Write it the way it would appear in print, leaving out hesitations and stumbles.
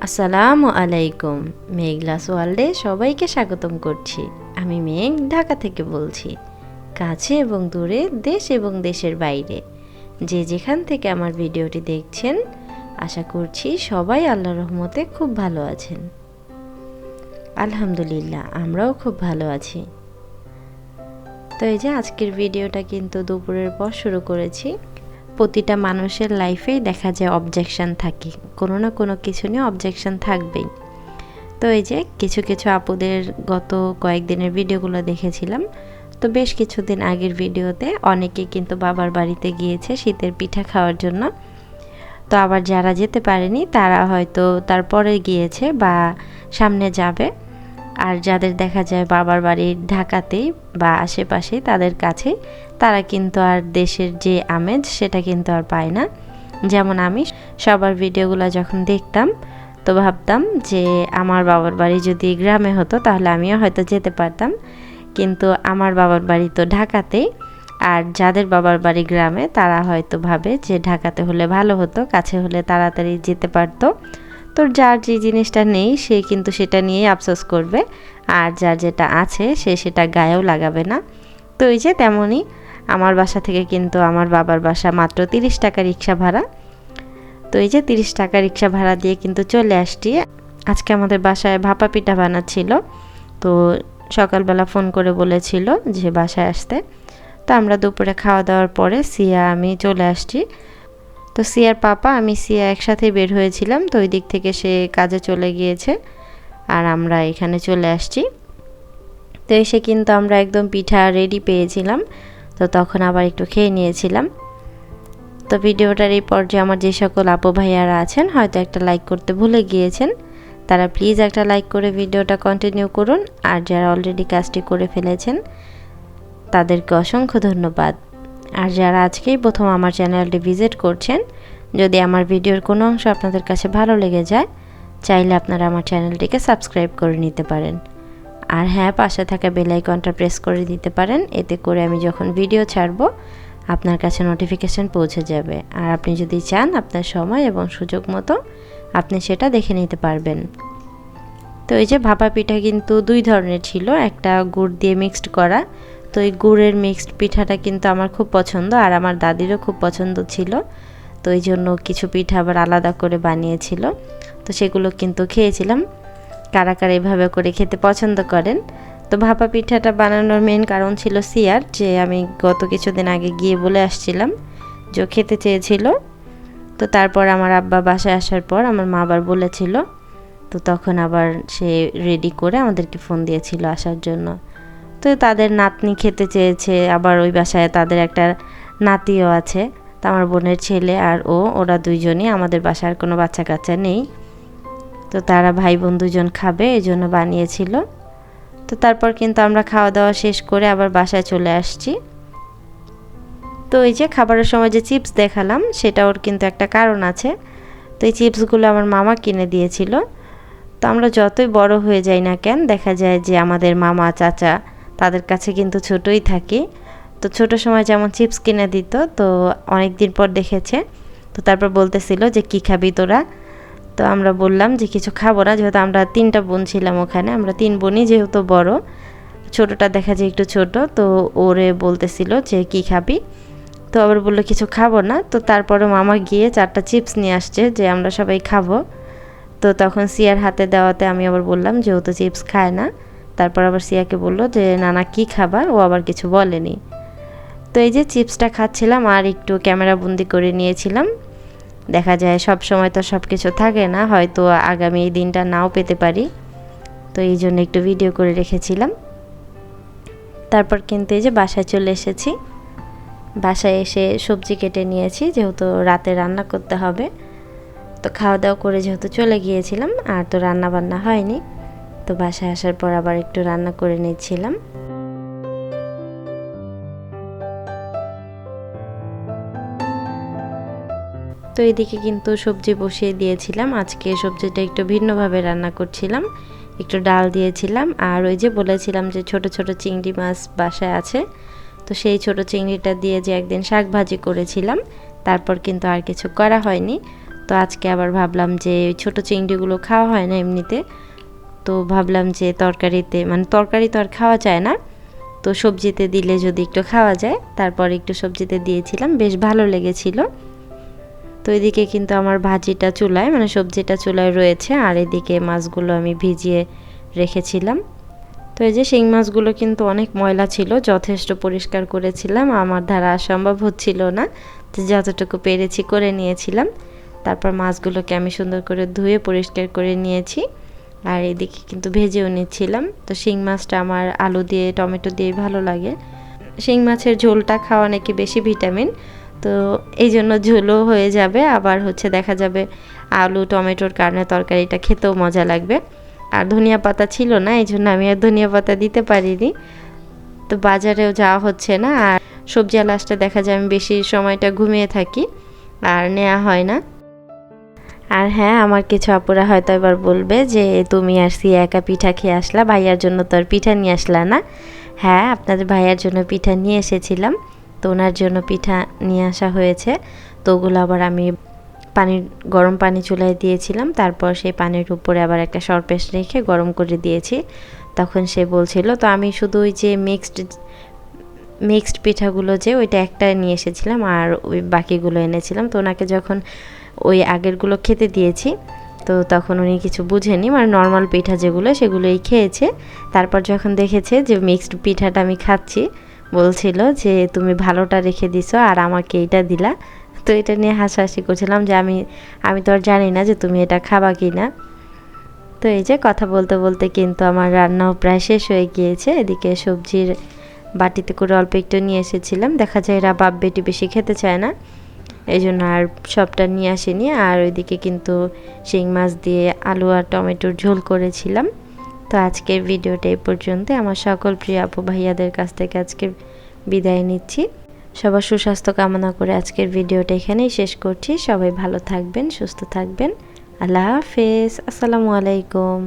আসসালামু আলাইকুম। মেঘলাস ওয়ার্ল্ডে সবাইকে স্বাগতম করছি। আমি মেঘ, ঢাকা থেকে বলছি। কাছে এবং দূরে, দেশ এবং দেশের বাইরে যে যেখান থেকে আমার ভিডিওটি দেখছেন, আশা করছি সবাই আল্লাহর রহমতে খুব ভালো আছেন। আলহামদুলিল্লাহ, আমরাও খুব ভালো আছি। তো এই যে আজকের ভিডিওটা কিন্তু দুপুরের পর শুরু করেছি। প্রতিটা মানুষের লাইফেই দেখা যায় অবজেকশন থাকে, কোনো না কোনো কিছু নিয়ে অবজেকশন থাকবেই। তো এই যে কিছু কিছু আপুদের গত কয়েকদিনের ভিডিওগুলো দেখেছিলাম। তো বেশ কিছুদিন আগের ভিডিওতে অনেকে কিন্তু বাবার বাড়িতে গিয়েছে শীতের পিঠা খাওয়ার জন্য। তো আবার যারা যেতে পারেনি তারা হয়তো তারপরে গিয়েছে বা সামনে যাবে। আর যাদের দেখা যায় বাবার বাড়ি ঢাকাতেই বা আশেপাশে তাদের কাছে, তারা কিন্তু আর দেশের যে আমেজ সেটা কিন্তু আর পায় না। যেমন আমি সবার ভিডিওগুলো যখন দেখতাম তো ভাবতাম যে আমার বাবার বাড়ি যদি গ্রামে হতো তাহলে আমিও হয়তো যেতে পারতাম, কিন্তু আমার বাবার বাড়ি তো ঢাকাতেই। আর যাদের বাবার বাড়ি গ্রামে তারা হয়তো ভাবে যে ঢাকাতে হলে ভালো হতো, কাছে হলে তাড়াতাড়ি যেতে পারতো। তো যার যে জিনিসটা নেই সে কিন্তু সেটা নিয়েই আফসোস করবে, আর যার যেটা আছে সে সেটা গায়েও লাগাবে না। তো এই যে তেমনই আমার বাসা থেকে কিন্তু আমার বাবার বাসা মাত্র 30 টাকা রিক্সা ভাড়া। তো এই যে 30 টাকা রিক্সা ভাড়া দিয়ে কিন্তু চলে আসছি। আজকে আমাদের বাসায় ভাপা পিঠা বানাচ্ছিল, তো সকালবেলা ফোন করে বলেছিল যে বাসায় আসতে। তো আমরা দুপুরে খাওয়া দাওয়ার পরে সিয়া আমি চলে আসছি। তো সিয়ার পাপা আমি সিয়া একসাথে বের হয়েছিলাম, তো ওই দিক থেকে সে কাজে চলে গিয়েছে আর আমরা এখানে চলে আসছি। তো এসে কিন্তু আমরা একদম পিঠা রেডি পেয়েছিলাম, তো তখন আবার একটু খেয়ে নিয়েছিলাম। তো ভিডিওটার এই পর্যায়ে আমার যে সকল আপু ভাইয়ারা আছেন হয়তো একটা লাইক করতে ভুলে গিয়েছেন, তারা প্লিজ একটা লাইক করে ভিডিওটা কন্টিনিউ করুন। আর যারা অলরেডি কাজটি করে ফেলেছেন তাদেরকে অসংখ্য ধন্যবাদ। আর যারা আজকেই প্রথম আমার চ্যানেলটি ভিজিট করছেন, যদি আমার ভিডিওর কোনো অংশ আপনাদের কাছে ভালো লেগে যায়, চাইলে আপনারা আমার চ্যানেলটিকে সাবস্ক্রাইব করে নিতে পারেন। আর হ্যাঁ, পাশে থাকা বেল আইকনটা প্রেস করে দিতে পারেন, এতে করে আমি যখন ভিডিও ছাড়বো আপনার কাছে নোটিফিকেশন পৌঁছে যাবে। আর আপনি যদি চান আপনার সময় এবং সুযোগ মতো আপনি সেটা দেখে নিতে পারবেন। তো এই যে ভাপা পিঠা কিন্তু দুই ধরনের ছিল, একটা গুড় দিয়ে মিক্সড করা। তো এই গুড়ের মিক্সড পিঠাটা কিন্তু আমার খুব পছন্দ, আর আমার দাদিরও খুব পছন্দ ছিল। তো এই জন্য কিছু পিঠা আবার আলাদা করে বানিয়েছিল, তো সেগুলো কিন্তু খেয়েছিলাম। কারা কারা এভাবে করে খেতে পছন্দ করেন। তো ভাপা পিঠাটা বানানোর মেন কারণ ছিল সিয়ার, যে আমি গত কিছুদিন আগে গিয়ে বলে আসছিলাম যে খেতে চেয়েছিল। তো তারপর আমার আব্বা বাসায় আসার পর আমার মা আবার বলেছিল, তো তখন আবার সে রেডি করে আমাদেরকে ফোন দিয়েছিল আসার জন্য। তো তাদের নাতনি খেতে চেয়েছে, আবার ওই বাসায় তাদের একটা নাতিও আছে। তো আমার বোনের ছেলে আর ওরা দুইজনই, আমাদের বাসার কোনো বাচ্চা কাচ্চা নেই। তো তারা ভাই বোন দুজন খাবে এই জন্য বানিয়েছিল। তো তারপর কিন্তু আমরা খাওয়া দাওয়া শেষ করে আবার বাসায় চলে আসছি। তো এই যে খাবারের সময় যে চিপস দেখালাম সেটা ওর কিন্তু একটা কারণ আছে। তো এই চিপসগুলো আমার মামা কিনে দিয়েছিল। তো আমরা যতই বড় হয়ে যাই না কেন, দেখা যায় যে আমাদের মামা চাচা তাদের কাছে কিন্তু ছোটই থাকি। তো ছোট সময় যেমন চিপস কিনে দিত, তো অনেক দিন পর দেখেছে, তো তারপর বলতেছিল যে কী খাবি তোরা। তো আমরা বললাম যে কিছু খাবো না, যেহেতু আমরা 3টা বোন ছিলাম ওখানে, আমরা 3 বোনই যেহেতু বড়, ছোটটা দেখা যায় একটু ছোট, তো ওরে বলতেছিল যে কী খাবি। তো আবার বললো কিছু খাবো না। তো তারপরে মামা গিয়ে 4টা চিপস নিয়ে আসছে যে আমরা সবাই খাবো। তো তখন সিয়ার হাতে দেওয়াতে আমি আবার বললাম যে ও তো চিপস খায় না। তারপর আবার সিয়াকে বললো যে নানা কি খাবা, ও আবার কিছু বলেনি। তো এই যে চিপসটা খাচ্ছিলাম আর একটু ক্যামেরা বন্দি করে নিয়েছিলাম। দেখা যায় সব সময় তো সব কিছু থাকে না, হয়তো আগামী এই দিনটা নাও পেতে পারি, তো এই জন্য একটু ভিডিও করে রেখেছিলাম। তারপর কিন্তু এই যে বাসায় চলে এসেছি। বাসায় এসে সবজি কেটে নিয়েছি, যেহেতু রাতে রান্না করতে হবে। তো খাওয়া দাওয়া করে যেহেতু চলে গিয়েছিলাম আর তো রান্না বান্না হয়নি, তো বাসায় আসার পর আবার একটু রান্না করে নিচ্ছিলাম। তো এদিকে কিন্তু সবজি বসিয়ে দিয়েছিলাম। আজকে সবজিটা একটু ভিন্নভাবে রান্না করছিলাম, একটু ডাল দিয়েছিলাম। আর ওই যে বলেছিলাম যে ছোট ছোট চিংড়ি মাছ বাসায় আছে, তো সেই ছোট চিংড়িটা দিয়ে যে একদিন শাক ভাজি করেছিলাম, তারপর কিন্তু আর কিছু করা হয়নি। তো আজকে আবার ভাবলাম যে ছোট চিংড়িগুলো খাওয়া হয় না এমনিতে, তো ভাবলাম যে তরকারিতে, মানে তরকারি তো আর খাওয়া যায় না, তো সবজিতে দিলে যদি একটু খাওয়া যায়, তারপর একটু সবজিতে দিয়েছিলাম, বেশ ভালো লেগেছিল। তো এদিকে কিন্তু আমার ভাজিটা চুলায়, মানে সবজিটা চুলায় রয়েছে, আর এদিকে মাছগুলো আমি ভিজিয়ে রেখেছিলাম। তো এই যে শিং মাছগুলো কিন্তু অনেক ময়লা ছিল, যথেষ্ট পরিষ্কার করেছিলাম, আমার দ্বারা সম্ভব হচ্ছিল না, তো যতটুকু পেরেছি করে নিয়েছিলাম। তারপর মাছগুলোকে আমি সুন্দর করে ধুয়ে পরিষ্কার করে নিয়েছি, আর এদিকে কিন্তু ভেজেও নিচ্ছিলাম। তো শিং মাছটা আমার আলু দিয়ে টমেটো দিয়ে ভালো লাগে, শিং মাছের ঝোলটা খাওয়া নাকি বেশি ভিটামিন, তো এই জন্য ঝোলও হয়ে যাবে, আবার হচ্ছে দেখা যাবে আলু টমেটোর কারণে তরকারিটা খেতেও মজা লাগবে। আর ধনিয়া পাতা ছিল না, এই জন্য আমি আর ধনিয়া পাতা দিতে পারিনি, তো বাজারেও যাওয়া হচ্ছে না, আর সবজি লাস্টে দেখা যায় আমি বেশি সময়টা ঘুমিয়ে থাকি আর নেওয়া হয় না। আর হ্যাঁ, আমার কিছু আপুরা হয়তো এবার বলবে যে তুমি আর সিয়া একা পিঠা খেয়ে আসলা, ভাইয়ার জন্য তো আর পিঠা নিয়ে আসলা না। হ্যাঁ, আপনাদের ভাইয়ার জন্য পিঠা নিয়ে এসেছিলাম, তো ওনার জন্য পিঠা নিয়ে আসা হয়েছে। তো ওগুলো আবার আমি গরম পানি চুলায় দিয়েছিলাম, তারপর সেই পানির উপরে আবার একটা সরপেশ রেখে গরম করে দিয়েছি। তখন সে বলছিল, তো আমি শুধু ওই যে মিক্সড পিঠাগুলো যে ওইটা একটা নিয়ে এসেছিলাম, আর ওই বাকিগুলো এনেছিলাম। তো ওনাকে যখন ওই আগেরগুলো খেতে দিয়েছি, তো তখন উনি কিছু বুঝেনি, মানে নর্মাল পিঠা যেগুলো সেগুলোই খেয়েছে। তারপর যখন দেখেছে যে মিক্সড পিঠাটা আমি খাচ্ছি, বলছিল যে তুমি ভালোটা রেখে দিছো আর আমাকে এইটা দিলা। তো এটা নিয়ে হাসাহাসি করছিলাম যে আমি তো আর জানি না যে তুমি এটা খাবা কি না। তো এই যে কথা বলতে বলতে কিন্তু আমার রান্নাও প্রায় শেষ হয়ে গিয়েছে। এদিকে সবজির বাটিতে করে অল্প একটু নিয়ে এসেছিলাম, দেখা যায় এরা বাপ বেটি বেশি খেতে চায় না, এই জন্য আর সবটা নিয়ে আসিনি। আর ওইদিকে কিন্তু শিং মাছ দিয়ে আলু আর টমেটোর ঝোল করেছিলাম। তো আজকের ভিডিওটা এই পর্যন্ত। আমার সকল প্রিয় আপু ভাইয়াদের কাছ থেকে আজকে বিদায় নিচ্ছি। সবার সুস্বাস্থ্য কামনা করে আজকের ভিডিওটা এখানেই শেষ করছি। সবাই ভালো থাকবেন, সুস্থ থাকবেন। আল্লাহ হাফেজ, আসসালামু আলাইকুম।